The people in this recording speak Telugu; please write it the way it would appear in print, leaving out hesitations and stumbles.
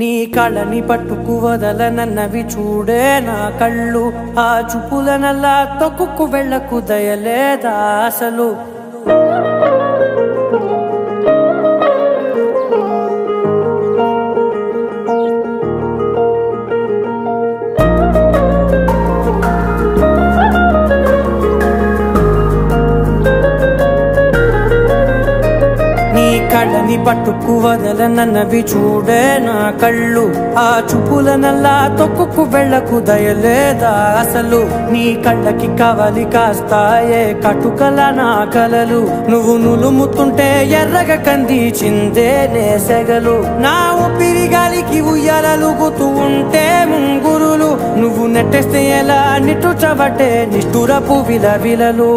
నీ కళ్ళని పట్టుకు వదలనన్నవి చూడే నా కళ్ళు ఆ చూపులనల్లా తొక్కుకు వెళ్ళకు దయలేదా అసలు కళ్ళని పట్టుకు వదలనన్నవి చూడే నా కళ్ళు ఆ చూపులనల్లా తొక్కుకు వెళ్ళకు దయలేదా అసలు నీ కళ్ళకి కవలి కాస్తాయే కటుకల నా కలలు నువ్వు నులుముతుంటే ఎర్రగ కందిచిందే నేసెగలు నా ఊపిరి గాలికి ఉయ్యాలలుగుతూ ఉంటే ముంగురులు నువ్వు నెట్టేస్తే ఎలా నిట్టుచబట్టే నిష్ఠురపు విలవిలలు